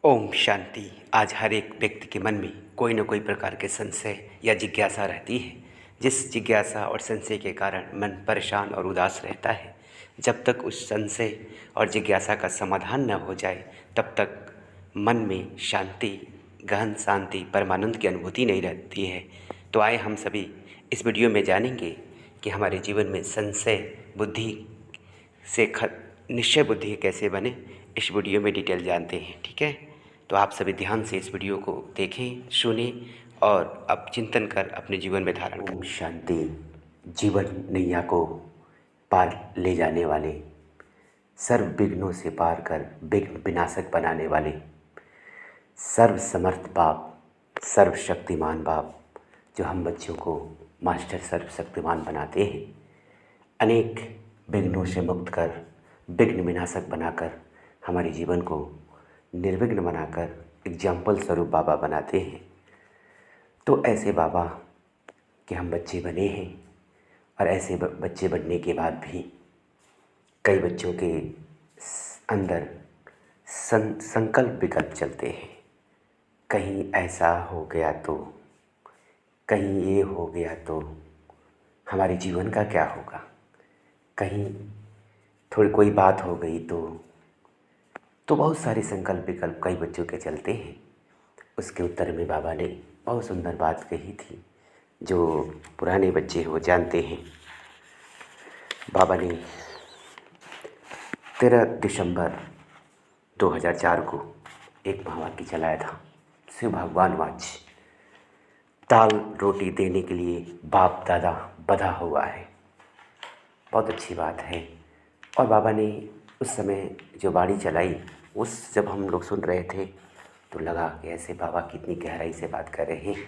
ओम शांति। आज हर एक व्यक्ति के मन में कोई न कोई प्रकार के संशय या जिज्ञासा रहती है। जिस जिज्ञासा और संशय के कारण मन परेशान और उदास रहता है, जब तक उस संशय और जिज्ञासा का समाधान न हो जाए तब तक मन में शांति, गहन शांति, परमानंद की अनुभूति नहीं रहती है। तो आए हम सभी इस वीडियो में जानेंगे कि हमारे जीवन में संशय बुद्धि से निश्चय बुद्धि कैसे बने। इस वीडियो में डिटेल जानते हैं, ठीक है। तो आप सभी ध्यान से इस वीडियो को देखें, सुने और अब चिंतन कर अपने जीवन में धारण करें। ओम शांति। जीवन नैया को पार ले जाने वाले, सर्व विघ्नों से पार कर विघ्न विनाशक बनाने वाले, सर्व समर्थ बाप, सर्वशक्तिमान बाप, जो हम बच्चों को मास्टर सर्वशक्तिमान बनाते हैं, अनेक विघ्नों से मुक्त कर विघ्न विनाशक बनाकर हमारे जीवन को निर्विघ्न बनाकर एग्जाम्पल स्वरूप बाबा बनाते हैं। तो ऐसे बाबा के हम बच्चे बने हैं और ऐसे बच्चे बनने के बाद भी कई बच्चों के अंदर संकल्प विकल्प चलते हैं। कहीं ऐसा हो गया तो, कहीं ये हो गया तो हमारे जीवन का क्या होगा, कहीं थोड़ी कोई बात हो गई तो बहुत सारे संकल्प विकल्प कई बच्चों के चलते हैं। उसके उत्तर में बाबा ने बहुत सुंदर बात कही थी। जो पुराने बच्चे हैं वो जानते हैं। बाबा ने 13 दिसंबर 2004 को एक महावाक्य चलाया था, शिव भगवान वाच, दाल रोटी देने के लिए बाप दादा बधा हुआ है। बहुत अच्छी बात है। और बाबा ने उस समय जो वाणी चलाई, जब हम लोग सुन रहे थे तो लगा कि ऐसे बाबा कितनी गहराई से बात कर रहे हैं।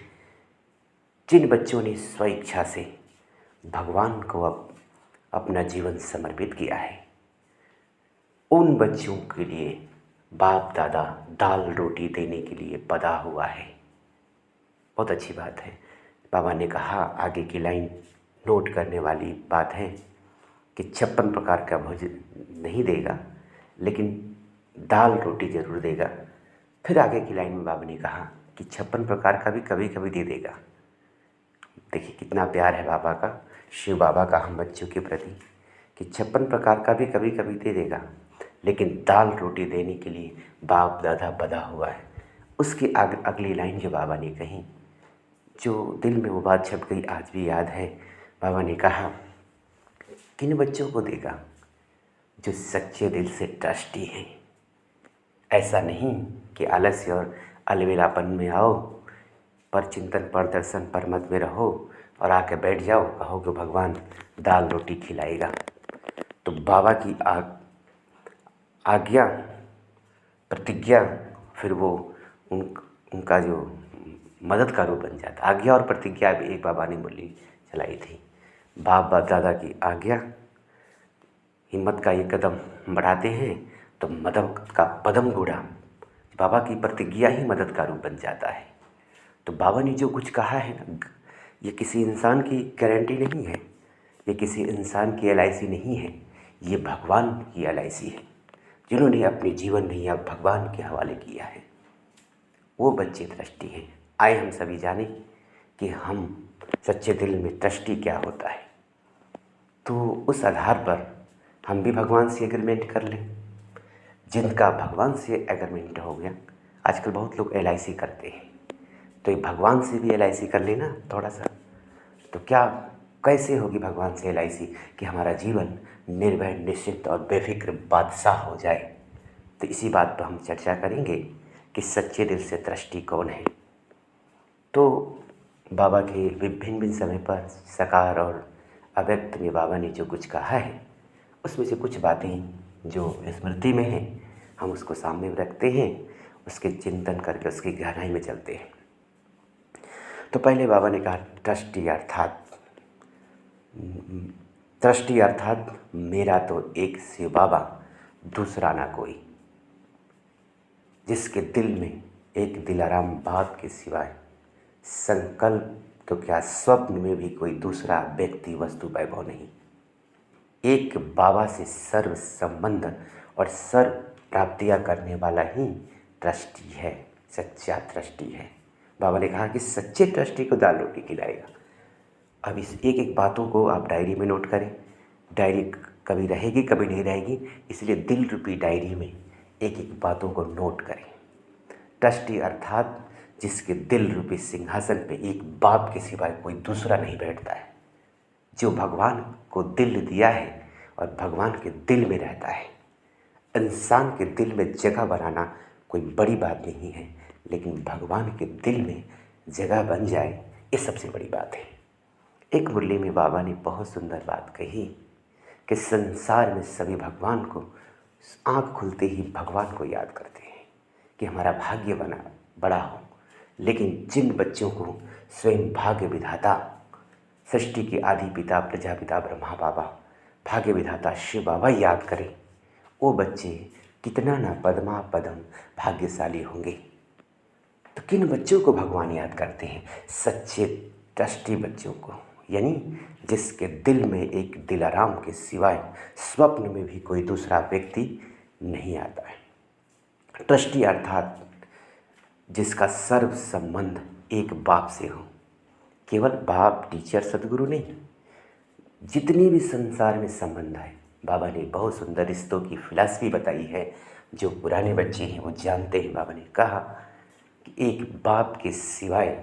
जिन बच्चों ने स्वेच्छा से भगवान को अपना जीवन समर्पित किया है, उन बच्चों के लिए बाप दादा दाल रोटी देने के लिए बधा हुआ है। बहुत अच्छी बात है। बाबा ने कहा, आगे की लाइन नोट करने वाली बात है कि 56 प्रकार का भोजन नहीं देगा, लेकिन दाल रोटी ज़रूर देगा। फिर आगे की लाइन में बाबा ने कहा कि 56 प्रकार का भी कभी कभी दे देगा। देखिए कितना प्यार है बाबा का, शिव बाबा का हम बच्चों के प्रति, कि 56 प्रकार का भी कभी कभी दे देगा, लेकिन दाल रोटी देने के लिए बाप दादा बधा हुआ है। उसकी अगली लाइन जो बाबा ने कही, जो दिल में वो बात छप गई, आज भी याद है। बाबा ने कहा, किन बच्चों को देगा? जो सच्चे दिल से ट्रस्टी हैं। ऐसा नहीं कि आलस्य और अलबेलापन में आओ, पर चिंतन पर दर्शन पर मत में रहो और आके बैठ जाओ, कहो कि भगवान दाल रोटी खिलाएगा। तो बाबा की आज्ञा, प्रतिज्ञा, फिर वो उनका जो मदद का रूप बन जाता। आज्ञा और प्रतिज्ञा भी एक बाबा ने बोली चलाई थी। बाप दादा की आज्ञा, हिम्मत का ये कदम बढ़ाते हैं तो मदद का पदम घोड़ा, बाबा की प्रतिज्ञा ही मदद का रूप बन जाता है। तो बाबा ने जो कुछ कहा है ना, ये किसी इंसान की गारंटी नहीं है, ये किसी इंसान की LIC नहीं है, ये भगवान की LIC है, जिन्होंने अपने जीवन नैया भगवान के हवाले किया है। वो बच्चे दृष्टि हैं। आए हम सभी जाने कि हम सच्चे दिल में दृष्टि क्या होता है। तो उस आधार पर हम भी भगवान से एग्रीमेंट कर लें। जिनका भगवान से एग्रीमेंट हो गया, आजकल बहुत लोग LIC करते हैं, तो ये भगवान से भी LIC कर लेना थोड़ा सा। तो क्या कैसे होगी भगवान से LIC कि हमारा जीवन निर्भय, निश्चित और बेफिक्र बादशाह हो जाए। तो इसी बात पर हम चर्चा करेंगे कि सच्चे दिल से दृष्टि कौन है। तो बाबा के विभिन्न समय पर साकार और अव्यक्त में बाबा ने जो कुछ कहा है, उसमें से कुछ बातें जो स्मृति में हैं, हम उसको सामने रखते हैं, उसके चिंतन करके उसकी गहराई में चलते हैं। तो पहले बाबा ने कहा, दृष्टि अर्थात मेरा तो एक शिव बाबा, दूसरा ना कोई। जिसके दिल में एक दिलाराम बाप के सिवाय संकल्प तो क्या स्वप्न में भी कोई दूसरा व्यक्ति वस्तु वैभव नहीं। एक बाबा से सर्व संबंध और सर्व प्राप्तियां करने वाला ही ट्रस्टी है, सच्चा ट्रस्टी है। बाबा ने कहा कि सच्चे ट्रस्टी को दाल रोटी खिलाएगा। अब इस एक एक बातों को आप डायरी में नोट करें। डायरी कभी रहेगी कभी नहीं रहेगी, इसलिए दिल रूपी डायरी में एक एक बातों को नोट करें। ट्रस्टी अर्थात जिसके दिल रूपी सिंहासन पे एक बाप के सिवाय कोई दूसरा नहीं बैठता है, जो भगवान को दिल दिया है और भगवान के दिल में रहता है। इंसान के दिल में जगह बनाना कोई बड़ी बात नहीं है, लेकिन भगवान के दिल में जगह बन जाए ये सबसे बड़ी बात है। एक मुरली में बाबा ने बहुत सुंदर बात कही कि संसार में सभी भगवान को आँख खुलते ही भगवान को याद करते हैं कि हमारा भाग्य बड़ा हो, लेकिन जिन बच्चों को स्वयं भाग्य विधाता, सृष्टि के आदि पिता प्रजापिता ब्रह्मा बाबा, भाग्य विधाता शिव बाबा याद करें, वो बच्चे कितना ना पद्मा पदम भाग्यशाली होंगे। तो किन बच्चों को भगवान याद करते हैं? सच्चे ट्रस्टी बच्चों को, यानी जिसके दिल में एक दिलाराम के सिवाय स्वप्न में भी कोई दूसरा व्यक्ति नहीं आता है। ट्रस्टी अर्थात जिसका सर्व संबंध एक बाप से हो, केवल बाप टीचर सदगुरु नहीं, जितनी भी संसार में संबंध है। बाबा ने बहुत सुंदर रिश्तों की फिलॉसफी बताई है, जो पुराने बच्चे हैं वो जानते हैं। बाबा ने कहा कि एक बाप के सिवाय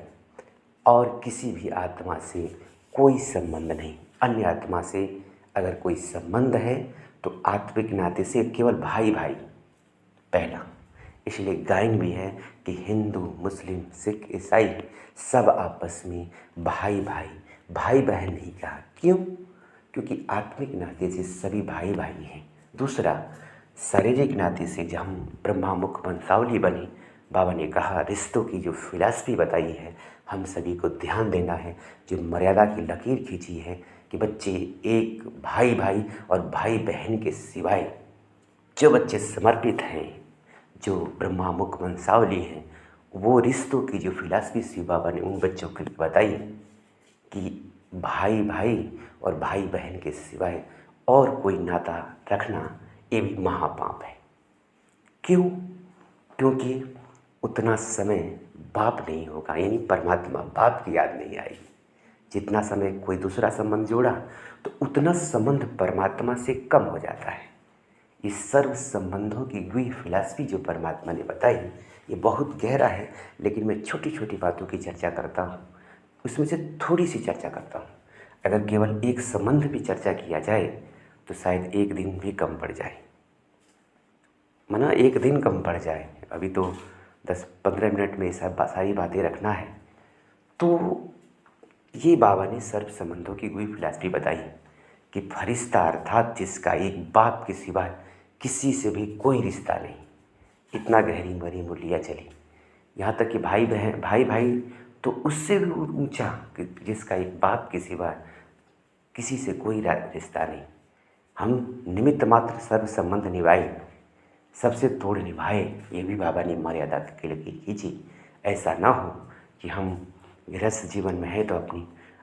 और किसी भी आत्मा से कोई संबंध नहीं। अन्य आत्मा से अगर कोई संबंध है तो आत्मिक नाते से केवल भाई भाई पहला। इसलिए गायन भी है कि हिंदू मुस्लिम सिख ईसाई सब आपस में भाई भाई, भाई बहन नहीं कहा। क्यों? क्योंकि आत्मिक नाते से सभी भाई भाई हैं। दूसरा, शारीरिक नाते से जब हम ब्रह्मा मुख वंशावली बने, बाबा ने कहा रिश्तों की जो फिलॉसफी बताई है हम सभी को ध्यान देना है, जो मर्यादा की लकीर खींची है कि बच्चे एक भाई भाई और भाई बहन के सिवाय जो बच्चे समर्पित हैं, जो ब्रह्मा मुख वंशावली हैं, वो रिश्तों की जो फिलॉसफी शिव बाबा ने उन बच्चों को बताई कि भाई भाई और भाई बहन के सिवाय और कोई नाता रखना ये भी महापाप है। क्यों? क्योंकि उतना समय बाप नहीं होगा, यानी परमात्मा बाप की याद नहीं आएगी। जितना समय कोई दूसरा संबंध जोड़ा तो उतना संबंध परमात्मा से कम हो जाता है। इस सर्व संबंधों की गहरी फिलॉसफी जो परमात्मा ने बताई ये बहुत गहरा है, लेकिन मैं छोटी छोटी बातों की चर्चा करता हूँ, उसमें से थोड़ी सी चर्चा करता हूँ। अगर केवल एक संबंध भी चर्चा किया जाए तो शायद एक दिन भी कम पड़ जाए, माना एक दिन कम पड़ जाए। अभी तो 10-15 मिनट में सारी बातें रखना है। तो ये बाबा ने सर्व संबंधों की गहरी फिलॉसफी बताई कि फरिश्ता अर्थात जिसका एक बाप के सिवा किसी से भी कोई रिश्ता नहीं। इतना गहरी बड़ी मूल्य चली, यहाँ तक कि भाई बहन भाई भाई तो उससे भी ऊंचा कि जिसका एक बाप के सिवा किसी से कोई रिश्ता नहीं। हम निमित्त मात्र सर्व संबंध निभाए, सबसे तोड़ निभाए, ये भी बाबा ने मर्यादा के लिए खींची। ऐसा ना हो कि हम गृहस्थ जीवन में है तो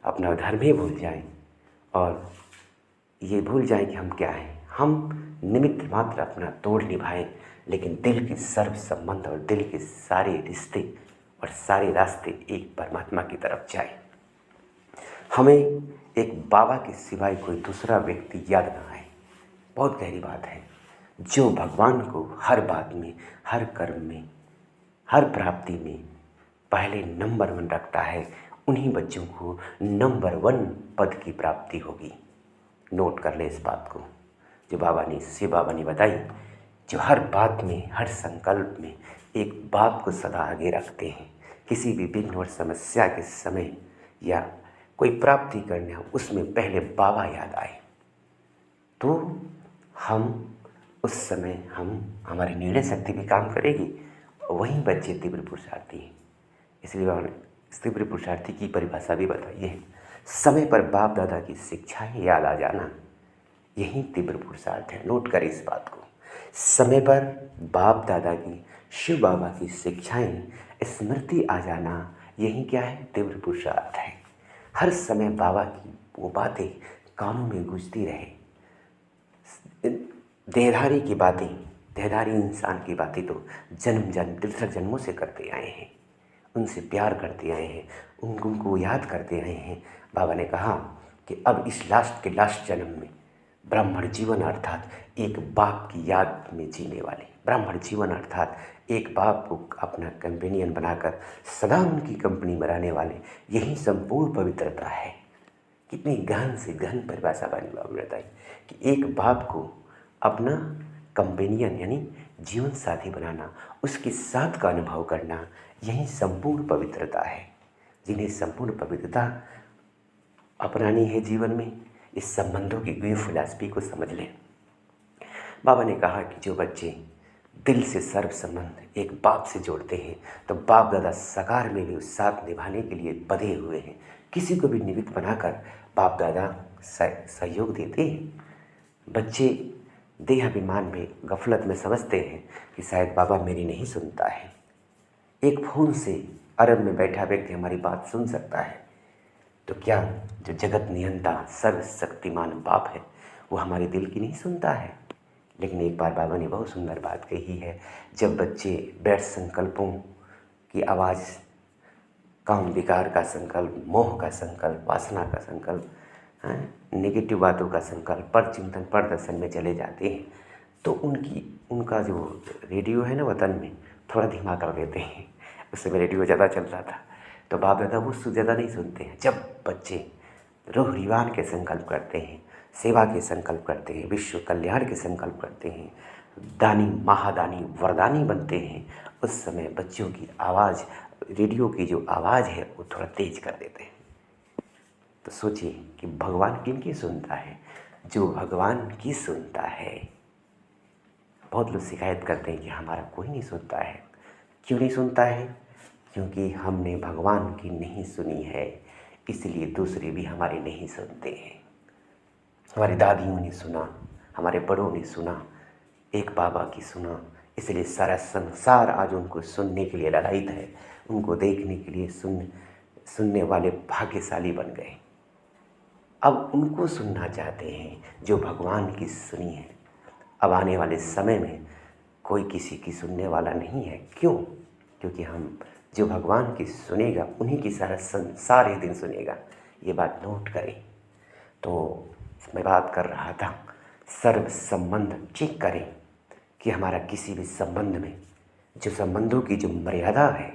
अपना धर्म ही भूल जाएं और ये भूल जाएं कि हम क्या हैं। हम निमित्त मात्र अपना तोड़ निभाएं, लेकिन दिल के सर्व संबंध और दिल के सारे रिश्ते और सारे रास्ते एक परमात्मा की तरफ जाए। हमें एक बाबा के सिवाय कोई दूसरा व्यक्ति याद ना आए। बहुत गहरी बात है। जो भगवान को हर बात में, हर कर्म में, हर प्राप्ति में पहले नंबर 1 रखता है, उन्हीं बच्चों को नंबर 1 पद की प्राप्ति होगी। नोट कर ले इस बात को, जो शिव बाबा ने बताई। जो हर बात में, हर संकल्प में एक बाप को सदा आगे रखते हैं। किसी भी विघ्न और समस्या के समय या कोई प्राप्ति करने हो, उसमें पहले बाबा याद आए तो हम उस समय हमारी निर्णय शक्ति भी काम करेगी। वहीं बच्चे तीव्र पुरुषार्थी हैं। इसलिए तीव्र पुरुषार्थी की परिभाषा भी बताई है, समय पर बाप दादा की शिक्षाएं याद आ जाना, यही तीव्र पुरुषार्थ है। नोट करें इस बात को, समय पर बाप दादा की, शिव बाबा की शिक्षाएं स्मृति आ जाना, यही क्या है? तीव्र पुरुषार्थ है। हर समय बाबा की वो बातें कानों में गूंजती रहे, देहधारी की बातें देहधारी इंसान की बातें तो जन्म जन्म तिरसठ जन्मों से करते आए हैं, उनसे प्यार करते आए हैं, उनको याद करते आए हैं। बाबा ने कहा कि अब इस लास्ट के लास्ट जन्म में ब्राह्मण जीवन अर्थात एक बाप की याद में जीने वाले, ब्राह्मण जीवन अर्थात एक बाप को अपना कंपेनियन बनाकर सदा उनकी कंपनी में रहने वाले, यही संपूर्ण पवित्रता है। कितनी गहन से गहन परिभाषा वाणी बाबू ने बताई कि एक बाप को अपना कंपेनियन यानी जीवन साथी बनाना, उसके साथ का अनुभव करना, यही संपूर्ण पवित्रता है। जिन्हें संपूर्ण पवित्रता अपनानी है जीवन में, इस संबंधों की ग्रीक फिलॉसफी को समझ लें। बाबा ने कहा कि जो बच्चे दिल से सर्व संबंध एक बाप से जोड़ते हैं तो बाप दादा सकार में भी उस साथ निभाने के लिए बधे हुए हैं। किसी को भी निमित्त बनाकर बाप दादा सहयोग देते हैं। बच्चे देहाभिमान में गफलत में समझते हैं कि शायद बाबा मेरी नहीं सुनता है। एक फ़ोन से अरब में बैठा व्यक्ति हमारी बात सुन सकता है, तो क्या जो जगत नियंता सर्वशक्तिमान बाप है वो हमारे दिल की नहीं सुनता है? लेकिन एक बार बाबा ने बहुत सुंदर बात कही है, जब बच्चे व्यर्थ संकल्पों की आवाज़, काम विकार का संकल्प, मोह का संकल्प, वासना का संकल्प, नेगेटिव बातों का संकल्प, पर चिंतन पर दर्शन में चले जाते हैं, तो उनका जो रेडियो है ना वतन में, थोड़ा धीमा कर देते हैं। उस समय रेडियो ज़्यादा चलता था, तो बाप दादा वो ज़्यादा नहीं सुनते हैं। जब बच्चे रूह रिवान के संकल्प करते हैं, सेवा के संकल्प करते हैं, विश्व कल्याण के संकल्प करते हैं, दानी महादानी वरदानी बनते हैं, उस समय बच्चों की आवाज़, रेडियो की जो आवाज़ है वो थोड़ा तेज कर देते हैं। तो सोचिए कि भगवान किनकी सुनता है? जो भगवान की सुनता है। बहुत लोग शिकायत करते हैं कि हमारा कोई नहीं सुनता है। क्यों नहीं सुनता है? क्योंकि हमने भगवान की नहीं सुनी है, इसलिए दूसरे भी हमारे नहीं सुनते हैं। हमारी दादियों ने सुना, हमारे बड़ों ने सुना, एक बाबा की सुना, इसलिए सारा संसार आज उनको सुनने के लिए ललायित है, उनको देखने के लिए सुनने वाले भाग्यशाली बन गए। अब उनको सुनना चाहते हैं जो भगवान की सुनी है। अब आने वाले समय में कोई किसी की सुनने वाला नहीं है। क्यों? क्योंकि हम जो भगवान की सुनेगा उन्हीं की सारा संसार एक दिन सुनेगा। ये बात नोट करें। तो मैं बात कर रहा था, सर्व संबंध चेक करें कि हमारा किसी भी संबंध में जो संबंधों की जो मर्यादा है,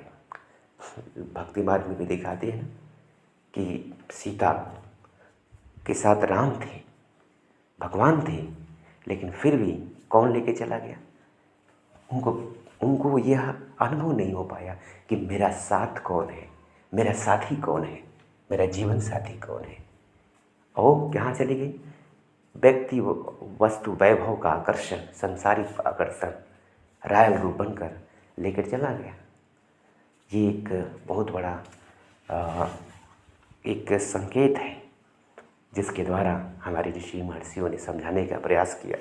भक्ति मार्ग में भी दिखाते हैं कि सीता के साथ राम थे, भगवान थे, लेकिन फिर भी कौन लेके चला गया? उनको यह अनुभव नहीं हो पाया कि मेरा साथ कौन है, मेरा साथी कौन है, मेरा जीवन साथी कौन है। और कहाँ चली गई? व्यक्ति वस्तु वैभव का आकर्षण, संसारिक आकर्षण रायल रूप बनकर लेकर चला गया। ये एक बहुत बड़ा एक संकेत है जिसके द्वारा हमारे ऋषि महर्षियों ने समझाने का प्रयास किया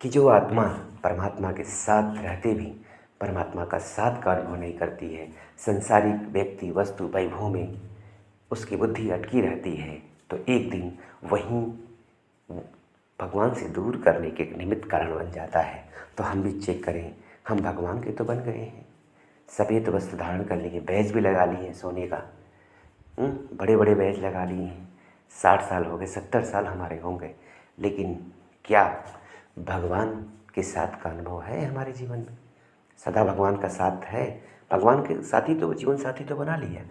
कि जो आत्मा परमात्मा के साथ रहते भी परमात्मा का साथ का अनुभव नहीं करती है, संसारिक व्यक्ति वस्तु वैभव में उसकी बुद्धि अटकी रहती है, तो एक दिन वहीं भगवान से दूर करने के निमित्त कारण बन जाता है। तो हम भी चेक करें, हम भगवान के तो बन गए हैं, सफ़ेद वस्त्र धारण करने के बैज भी लगा लिए हैं सोने का, बड़े बड़े बैज लगा लिए हैं, 60 साल हो गए, 70 साल हमारे होंगे, लेकिन क्या भगवान के साथ का अनुभव है हमारे जीवन में? सदा भगवान का साथ है? भगवान के साथी तो जीवन साथी तो बना लिया,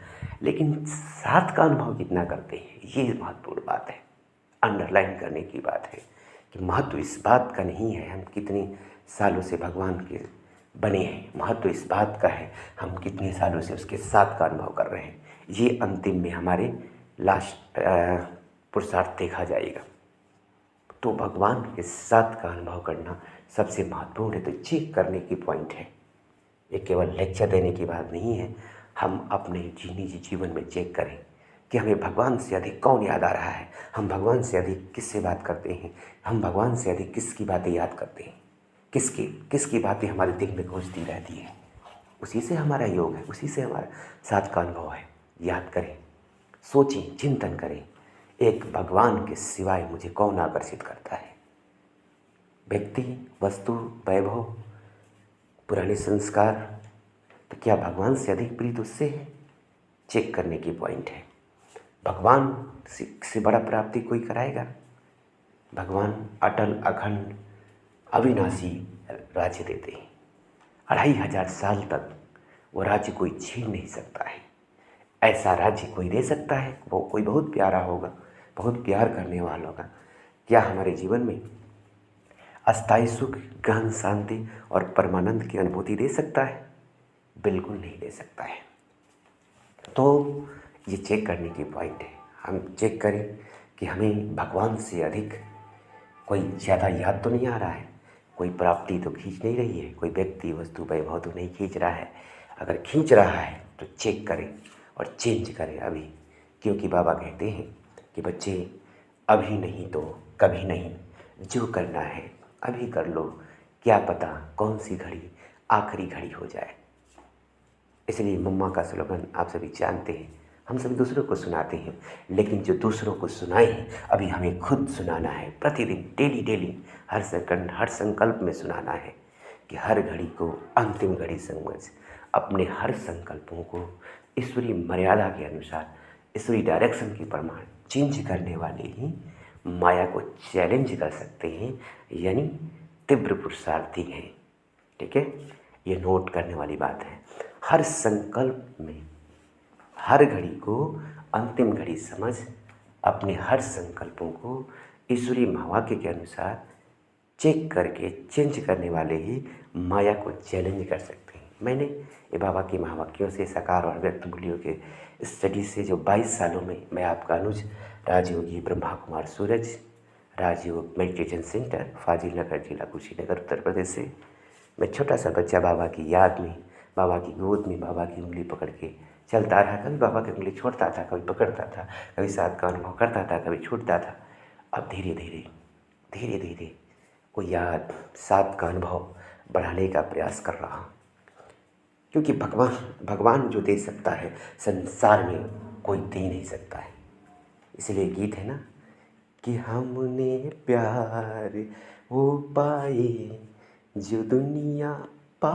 लेकिन साथ का अनुभव कितना करते हैं? ये महत्वपूर्ण बात है, अंडरलाइन करने की बात है कि महत्व इस बात का नहीं है हम कितने सालों से भगवान के बने हैं, महत्व इस बात का है हम कितने सालों से उसके साथ का अनुभव कर रहे हैं। ये अंतिम में हमारे लास्ट पुरुषार्थ देखा जाएगा। तो भगवान के साथ का अनुभव करना सबसे महत्वपूर्ण है। तो चेक करने की पॉइंट है, ये केवल लेक्चर देने की बात नहीं है। हम अपने निजी जीवन में चेक करें कि हमें भगवान से अधिक कौन याद आ रहा है, हम भगवान से अधिक किससे बात करते हैं, हम भगवान से अधिक किसकी बातें याद करते हैं, किसकी बातें हमारे दिल में गूंजती रहती है। उसी से हमारा योग है, उसी से हमारा साथ का अनुभव है। याद करें, सोचें, चिंतन करें, एक भगवान के सिवाय मुझे कौन आकर्षित करता है। व्यक्ति, वस्तु, वैभव, पुराने संस्कार, तो क्या भगवान से अधिक प्रीत उससे है? चेक करने की पॉइंट है। भगवान से बड़ा प्राप्ति कोई कराएगा? भगवान अटल, अखंड, अविनाशी राज्य देते हैं। 2500 साल तक वो राज्य कोई छीन नहीं सकता है। ऐसा राज्य कोई दे सकता है, वो कोई बहुत प्यारा होगा, बहुत प्यार करने वाला होगा। क्या हमारे जीवन में अस्थायी सुख, गहन शांति और परमानंद की अनुभूति दे सकता है? बिल्कुल नहीं दे सकता है। तो ये चेक करने की पॉइंट है। हम चेक करें कि हमें भगवान से अधिक कोई ज़्यादा याद तो नहीं आ रहा है, कोई प्राप्ति तो खींच नहीं रही है, कोई व्यक्ति, वस्तु, वैभव तो नहीं खींच रहा है। अगर खींच रहा है तो चेक करें और चेंज करें अभी, क्योंकि बाबा कहते हैं कि बच्चे, अभी नहीं तो कभी नहीं, जो करना है अभी कर लो, क्या पता कौन सी घड़ी आखिरी घड़ी हो जाए। इसलिए मम्मा का स्लोगन आप सभी जानते हैं, हम सभी दूसरों को सुनाते हैं, लेकिन जो दूसरों को सुनाए हैं अभी हमें खुद सुनाना है। प्रतिदिन, डेली डेली, हर सेकंड, हर संकल्प में सुनाना है कि हर घड़ी को अंतिम घड़ी समझ अपने हर संकल्पों को ईश्वरीय मर्यादा के अनुसार, ईश्वरीय डायरेक्शन के प्रमाण चेंज करने वाले ही माया को चैलेंज कर सकते हैं, यानी तीव्र पुरुषार्थी हैं। ठीक है, ये नोट करने वाली बात है। हर संकल्प में हर घड़ी को अंतिम घड़ी समझ अपने हर संकल्पों को ईश्वरीय महावाक्य के अनुसार चेक करके चेंज करने वाले ही माया को चैलेंज कर सकते हैं। मैंने ये बाबा के महावाक्यों से, साकार और व्यक्त मूल्यों के स्टडी से जो 22 सालों में मैं आपका अनुज राजयोगी ब्रह्मा कुमार सूरज, राजयोग मेडिटेशन सेंटर, फाजिल नगर, जिला कुशीनगर, उत्तर प्रदेश से, मैं छोटा सा बच्चा बाबा की याद में, बाबा की गोद में बाबा की उंगली पकड़ के चलता रहा। कभी बाबा की उंगली छोड़ता था, कभी पकड़ता था, कभी साथ का अनुभव करता था, कभी छूटता था। अब धीरे धीरे धीरे धीरे वो याद, साथ का अनुभव बढ़ाने का प्रयास कर रहा हूँ, क्योंकि भगवान जो दे सकता है संसार में कोई दे नहीं सकता है। इसलिए गीत है ना कि हमने प्यार वो पाए जो दुनिया पा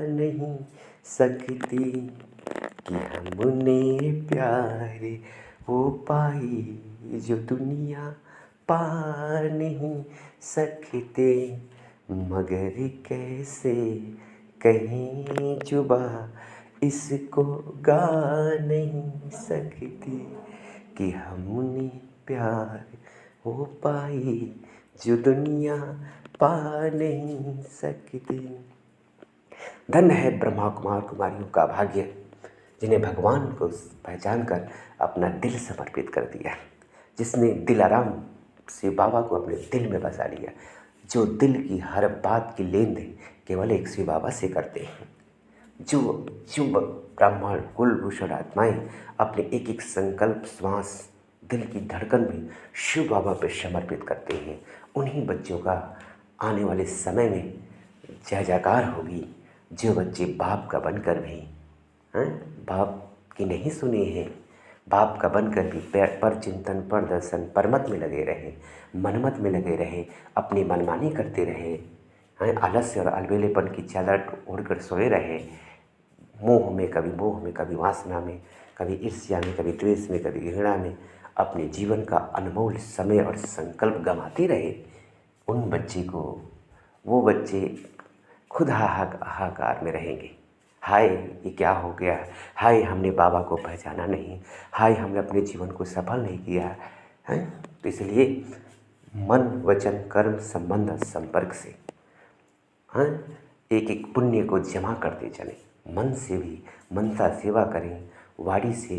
नहीं सकती, कि हमने प्यार वो पाए जो दुनिया पा नहीं सकते, मगर कैसे कहीं जुबा इसको गा नहीं सकती, कि हमने प्यार वो पाई जो दुनिया पा नहीं सकती। धन्य है ब्रह्मा कुमार कुमारियों का भाग्य, जिन्हें भगवान को पहचान कर अपना दिल समर्पित कर दिया, जिसने दिलाराम से बाबा को अपने दिल में बसा लिया, जो दिल की हर बात की लेन देन केवल एक शिव बाबा से करते हैं, जो ब्राह्मण कुलभूषण आत्माएं अपने एक एक संकल्प, श्वास, दिल की धड़कन में शिव बाबा पर समर्पित करते हैं, उन्हीं बच्चों का आने वाले समय में जय जयकार होगी। जो बच्चे बाप का बनकर भी बाप की नहीं सुने हैं, बाप का बनकर भी पर चिंतन, पर दर्शन, परमत में लगे रहे, मनमत में लगे रहे, अपनी मनमानी करते रहे, आलस्य और अलबेलेपन की चादर ओढ़कर सोए रहे, मोह में, कभी वासना में, कभी ईर्ष्या में, कभी द्वेष में, कभी घृणा में अपने जीवन का अनमोल समय और संकल्प गंवाते रहे, उन बच्चे को, वो बच्चे खुद हाहाकार में रहेंगे। हाय ये क्या हो गया, हाय हमने बाबा को पहचाना नहीं, हाय हमने अपने जीवन को सफल नहीं किया है। तो इसलिए मन, वचन, कर्म, संबंध, संपर्क से एक एक पुण्य को जमा करते चलें। मन से भी मनसा सेवा करें, वाणी से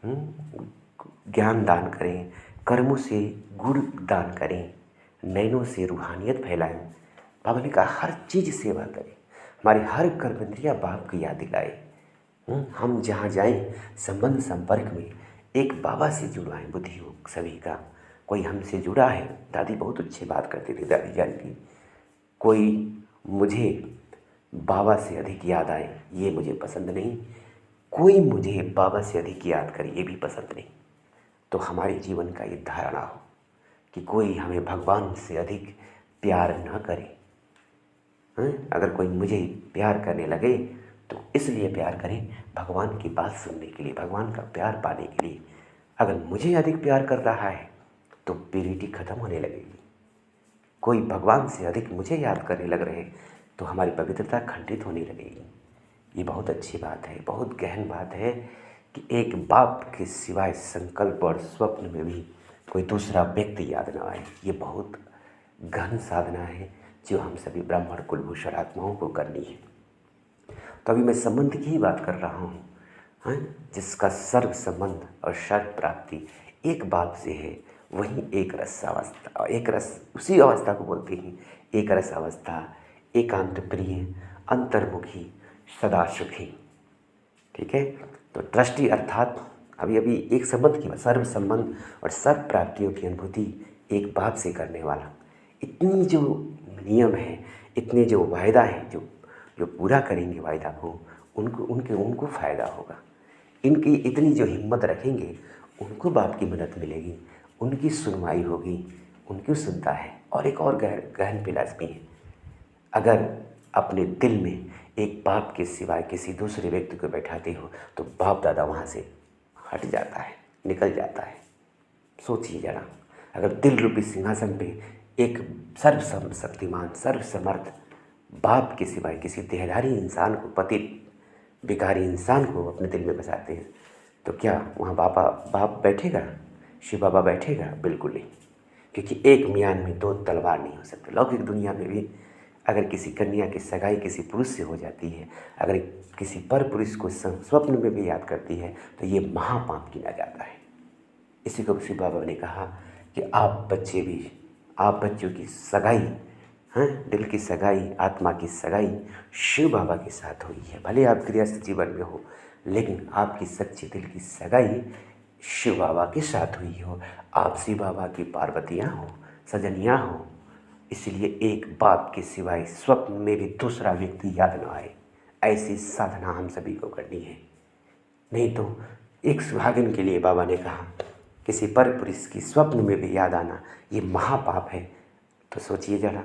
ज्ञान दान करें, कर्मों से गुण दान करें, नैनों से रूहानियत फैलाएं। बाबा ने कहा हर चीज़ सेवा करें, हमारी हर कर्म इंद्रिया बाप की याद दिलाए। हम जहाँ जाएं संबंध संपर्क में एक बाबा से जुड़वाएं। बुद्धि योग सभी का, कोई हमसे जुड़ा है, दादी बहुत अच्छी बात करती थी दादी जान की, कोई मुझे बाबा से अधिक याद आए ये मुझे पसंद नहीं, कोई मुझे बाबा से अधिक याद करे ये भी पसंद नहीं। तो हमारे जीवन का ये धारणा हो कि कोई हमें भगवान से अधिक प्यार न करे। अगर कोई मुझे प्यार करने लगे तो इसलिए प्यार करें भगवान की बात सुनने के लिए, भगवान का प्यार पाने के लिए। अगर मुझे अधिक प्यार कर रहा है तो प्योरिटी खत्म होने लगेगी। कोई भगवान से अधिक मुझे याद करने लग रहे हैं तो हमारी पवित्रता खंडित होने लगेगी। ये बहुत अच्छी बात है, बहुत गहन बात है कि एक बाप के सिवाय संकल्प और स्वप्न में भी कोई दूसरा व्यक्ति याद न आए। ये बहुत गहन साधना है जो हम सभी ब्राह्मण कुलभूषण आत्माओं को करनी है। तो अभी मैं संबंध की ही बात कर रहा हूँ, जिसका सर्व संबंध और सर्व प्राप्ति एक बाप से है। वही एक रस अवस्था, एक रस उसी अवस्था को बोलते हैं एक रस अवस्था, एकांत प्रिय, अंतर्मुखी, सदा सुखी। ठीक है। तो दृष्टि अर्थात अभी अभी एक संबंध की सर्व संबंध और सर्व प्राप्तियों की अनुभूति एक बाप से करने वाला। इतनी जो नियम है, इतने जो वायदा हैं, जो जो पूरा करेंगे वायदा को, उनको फ़ायदा होगा। इनकी इतनी जो हिम्मत रखेंगे उनको बाप की मदद मिलेगी, उनकी सुनवाई होगी, उनकी सुनता है। और एक और गहन फिलॉसफी है, अगर अपने दिल में एक बाप के सिवाय किसी दूसरे व्यक्ति को बैठाते हो तो बाप दादा वहाँ से हट जाता है, निकल जाता है। सोचिए जरा, अगर दिल रूपी सिंहासन पे एक सर्वशक्तिमान सर्वसमर्थ बाप के सिवाय किसी देहधारी इंसान को, पतित भिखारी इंसान को अपने दिल में बसाते हैं तो क्या वहाँ बाप बैठेगा? शिव बाबा बैठेगा? बिल्कुल नहीं। क्योंकि एक म्यान में दो तलवार नहीं हो सकते। लौकिक दुनिया में भी अगर किसी कन्या की सगाई किसी पुरुष से हो जाती है, अगर किसी पर पुरुष को स्वप्न में भी याद करती है तो ये महापाप गिना जाता है। इसी को शिव बाबा ने कहा कि आप बच्चों की सगाई, दिल की सगाई, आत्मा की सगाई शिव बाबा के साथ हुई है। भले आप गृहस्थ जीवन में हो, लेकिन आपकी सच्ची दिल की सगाई शिव बाबा के साथ हुई हो। आप शिव बाबा की पार्वतियाँ हो, सजनियाँ हो। इसलिए एक बाप के सिवाय स्वप्न में भी दूसरा व्यक्ति याद न आए, ऐसी साधना हम सभी को करनी है। नहीं तो एक सुहागिन के लिए बाबा ने कहा किसी पर पुरुष की स्वप्न में भी याद आना ये महापाप है। तो सोचिए जरा,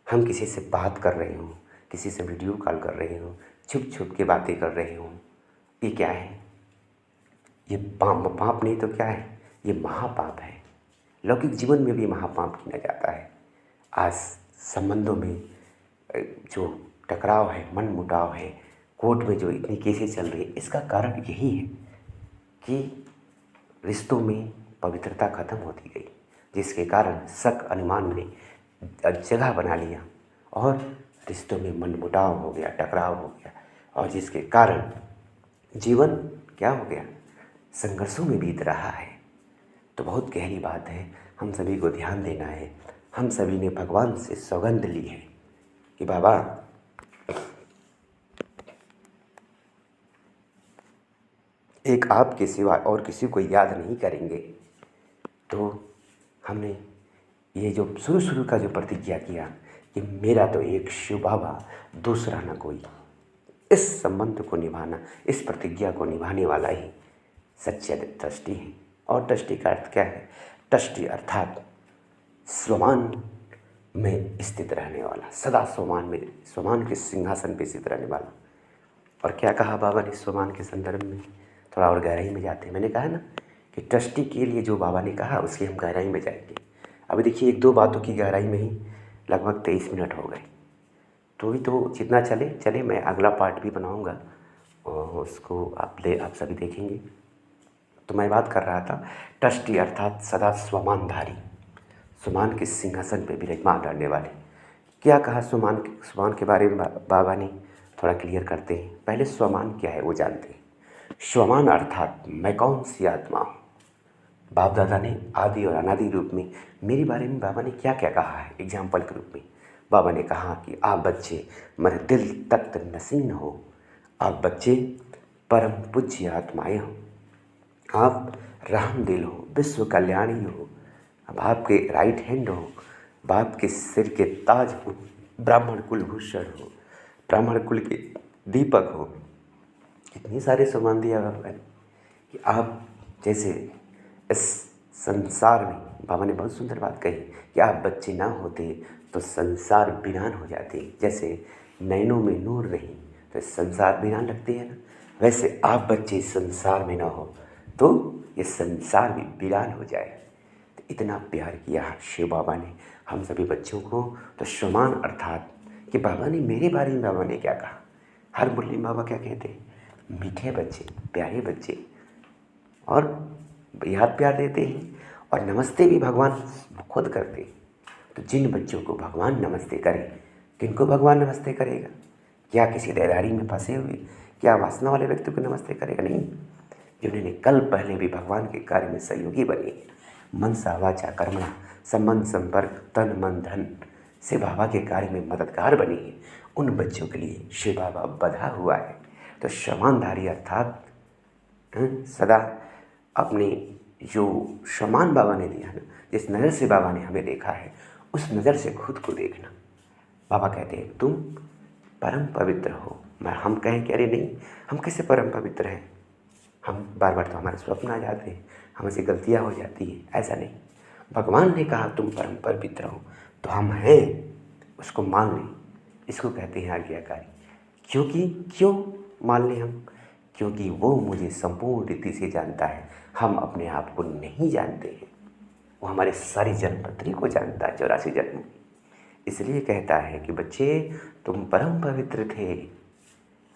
हम किसी से बात कर रहे हों, किसी से वीडियो कॉल कर रहे हों, छुप छुप के बातें कर रहे हों, ये क्या है? ये पाप नहीं तो क्या है? ये महापाप है। लौकिक जीवन में भी महापाप गिना जाता है। आज संबंधों में जो टकराव है, मन मुटाव है, कोर्ट में जो इतनी केसेस चल रही है, इसका कारण यही है कि रिश्तों में पवित्रता खत्म होती गई, जिसके कारण शक अनुमान ने जगह बना लिया और रिश्तों में मनमुटाव हो गया, टकराव हो गया, और जिसके कारण जीवन क्या हो गया? संघर्षों में बीत रहा है। तो बहुत गहरी बात है, हम सभी को ध्यान देना है। हम सभी ने भगवान से सौगंध ली है कि बाबा एक आपके सिवा और किसी को याद नहीं करेंगे। तो हमने ये जो शुरू का जो प्रतिज्ञा किया कि मेरा तो एक शिव बाबा, दूसरा ना कोई, इस संबंध को निभाना, इस प्रतिज्ञा को निभाने वाला ही सच्चा ट्रस्टी है। और ट्रस्टी का अर्थ क्या है? ट्रस्टी अर्थात स्वमान में स्थित रहने वाला, सदा स्वमान के सिंहासन पे स्थित रहने वाला। और क्या कहा बाबा ने स्वमान के संदर्भ में? थोड़ा और गहराई में जाते हैं। मैंने कहा ना कि ट्रस्टी के लिए जो बाबा ने कहा उसकी हम गहराई में जाएंगे। अभी देखिए, एक दो बातों की गहराई में ही लगभग 23 मिनट हो गए। तो भी तो जितना चले मैं अगला पार्ट भी बनाऊंगा और उसको आप सभी देखेंगे। तो मैं बात कर रहा था ट्रस्टी अर्थात सदा स्वमानधारी, स्वमान के सिंहासन पे विराजमान रहने वाले। क्या कहा स्वमान के बारे में बाबा ने? थोड़ा क्लियर करते हैं। पहले स्वमान क्या है वो जानते हैं। स्वमान अर्थात मैं कौन सी आत्मा हूँ। बाप दादा ने आदि और अनादि रूप में मेरे बारे में बाबा ने क्या क्या कहा है? एग्जाम्पल के रूप में बाबा ने कहा कि आप बच्चे मेरे दिल तख्त नसीन हो, आप बच्चे परम पूज्य आत्माएँ हो, आप रामदिल हो, विश्व कल्याणी हो, अब आपके राइट हैंड हो, बाप के सिर के ताज हो, ब्राह्मण कुलभूषण हो, ब्राह्मण कुल के दीपक हो। कितने सारे सम्मान दिया बाबा ने कि आप जैसे इस संसार में, बाबा ने बहुत सुंदर बात कही कि आप बच्चे ना होते तो संसार वीरान हो जाते हैं। जैसे नैनों में नूर नहीं तो संसार वीरान लगती है ना, वैसे आप बच्चे संसार में ना हो तो ये संसार भी वीरान हो जाए। तो इतना प्यार किया शिव बाबा ने हम सभी बच्चों को। तो श्वमान अर्थात कि बाबा ने मेरे बारे में बाबा ने क्या कहा। हर मुरली बाबा क्या कहते हैं, मीठे बच्चे, प्यारे बच्चे, और याद प्यार देते हैं। और नमस्ते भी भगवान खुद करते हैं। तो जिन बच्चों को भगवान नमस्ते करे, किनको भगवान नमस्ते करेगा? क्या किसी देदारी में फंसे हुए, क्या वासना वाले व्यक्ति को नमस्ते करेगा? नहीं, जिन्होंने कल पहले भी भगवान के कार्य में सहयोगी बने, मनसा वाचा कर्मणा संबंध संपर्क तन मन धन से बाबा के कार्य में मददगार बने हैं, उन बच्चों के लिए शिव बाबा बधा हुआ है। तो क्षमाधारी अर्थात सदा अपने जो क्षमान बाबा ने दिया ना, जिस नज़र से बाबा ने हमें देखा है उस नज़र से खुद को देखना। बाबा कहते हैं तुम परम पवित्र हो। हम कहें कि अरे नहीं, हम कैसे परम पवित्र हैं, हम बार बार तो हमारे स्वप्न आ जाते हैं, हमसे गलतियां हो जाती हैं। ऐसा नहीं, भगवान ने कहा तुम परम पवित्र हो तो हम हैं, उसको मान लें। इसको कहते हैं आज्ञाकारी। क्यों मान लें हम? क्योंकि वो मुझे संपूर्ण रीति से जानता है, हम अपने आप को नहीं जानते हैं। वो हमारे सारी जन्मपत्री को जानता है, 84 जन्म। इसलिए कहता है कि बच्चे तुम परम पवित्र थे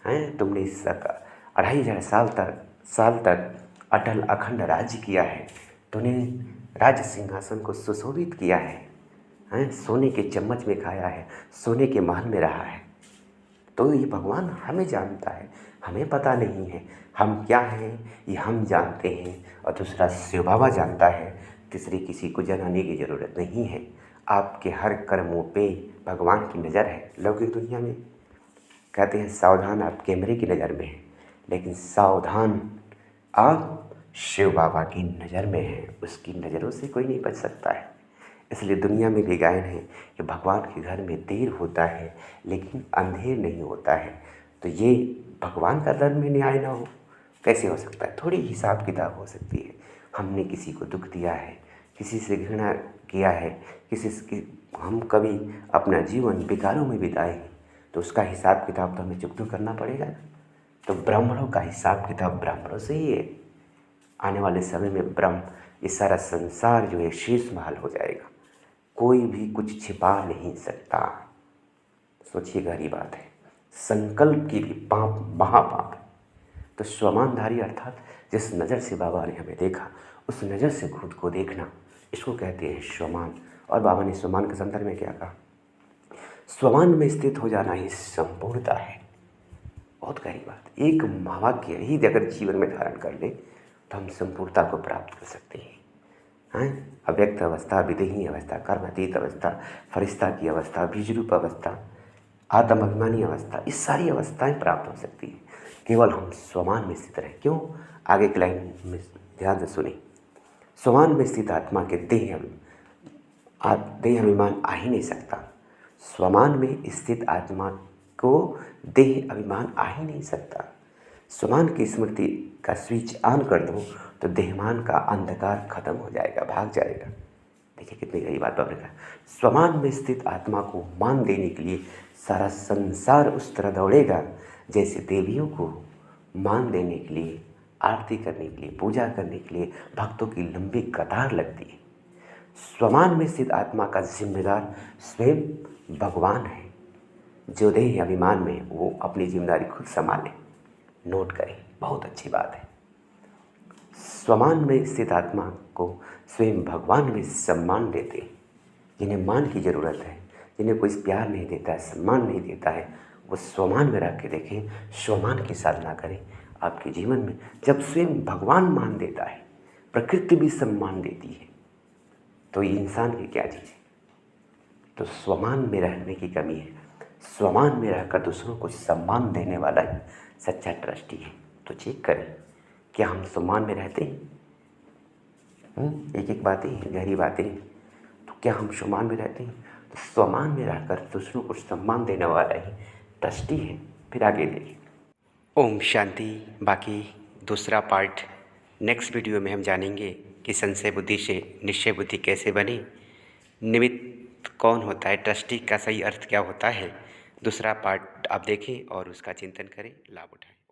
हैं, तुमने इस 2500 साल तक अटल अखंड राज्य किया है, तूने राज सिंहासन को सुशोभित किया है, सोने के चम्मच में खाया है, सोने के महल में रहा है। तो ये भगवान हमें जानता है, हमें पता नहीं है हम क्या हैं, ये हम जानते हैं। और दूसरा शिव बाबा जानता है। तीसरी किसी को जनाने की ज़रूरत नहीं है। आपके हर कर्मों पे भगवान की नज़र है। लौकिक दुनिया में कहते हैं सावधान, आप कैमरे की नज़र में हैं, लेकिन सावधान आप शिव बाबा की नज़र में हैं। उसकी नज़रों से कोई नहीं बच सकता है। इसलिए दुनिया में भी गायन है कि भगवान के घर में देर होता है लेकिन अंधेर नहीं होता है। तो ये भगवान का धर्म में न्याय ना हो, कैसे हो सकता है? थोड़ी हिसाब किताब हो सकती है। हमने किसी को दुख दिया है, किसी से घृणा किया है, हम कभी अपना जीवन विकारों में बिताए हैं, तो उसका हिसाब किताब तो हमें चुकता करना पड़ेगा ना। तो ब्राह्मणों का हिसाब किताब ब्राह्मणों से ही है। आने वाले समय में ये सारा संसार जो है शीश महल हो जाएगा, कोई भी कुछ छिपा नहीं सकता। सोचिए, गहरी बात है। संकल्प की भी पाप महापाप है। तो स्वमानधारी अर्थात जिस नज़र से बाबा ने हमें देखा उस नज़र से खुद को देखना, इसको कहते हैं स्वमान। और बाबा ने स्वमान के संदर्भ में क्या कहा? स्वमान में स्थित हो जाना ही संपूर्णता है। बहुत गहरी बात। एक महावाक्य ही अगर जीवन में धारण कर ले तो हम संपूर्णता को प्राप्त कर सकते हैं। अव्यक्त अवस्था, विदेही अवस्था, कर्मातीत अवस्था, फरिश्ता की अवस्था, बीजरूप अवस्था, आत्माभिमानी अवस्था, इस सारी अवस्थाएं प्राप्त हो सकती है केवल हम स्वमान में स्थित रहें। क्यों? आगे की लाइन में ध्यान से सुने। स्वमान में स्थित आत्मा के देह अभिमान आ ही नहीं सकता। स्वमान में स्थित आत्मा को देह अभिमान आ ही नहीं सकता। स्वमान की स्मृति का स्विच ऑन कर दो तो देहमान का अंधकार खत्म हो जाएगा, भाग जाएगा। देखिए कितनी गहरी बात बाबा ने कहा। स्वमान में स्थित आत्मा को मान देने के लिए सारा संसार उस तरह दौड़ेगा जैसे देवियों को मान देने के लिए, आरती करने के लिए, पूजा करने के लिए भक्तों की लंबी कतार लगती है। स्वमान में स्थित आत्मा का जिम्मेदार स्वयं भगवान है। जो देह अभिमान में वो अपनी जिम्मेदारी खुद संभाले। नोट करें, बहुत अच्छी बात है। स्वमान में स्थित आत्मा को स्वयं भगवान में सम्मान देते हैं। जिन्हें मान की ज़रूरत है, जिन्हें कोई प्यार नहीं देता है, सम्मान नहीं देता है, वो स्वमान में रख के देखें, स्वमान की साधना करें। आपके जीवन में जब स्वयं भगवान मान देता है, प्रकृति भी सम्मान देती है, तो ये इंसान की क्या चीज़ है? तो स्वमान में रहने की कमी है। स्वमान में रहकर दूसरों को सम्मान देने वाला ही सच्चा ट्रस्टी है। तो चेक करें, क्या हम सम्मान में रहते हैं? एक एक बातें, गहरी बातें। तो क्या हम स्वमान में रहते हैं? तो स्वमान में रहकर दूसरों को सम्मान देने वाला ही ट्रस्टी है। फिर आगे देखिए। ओम शांति। बाकी दूसरा पार्ट नेक्स्ट वीडियो में हम जानेंगे कि संशय बुद्धि से निश्चय बुद्धि कैसे बने, निमित्त कौन होता है, ट्रस्टी का सही अर्थ क्या होता है, दूसरा पार्ट आप देखें और उसका चिंतन करें, लाभ उठाएं।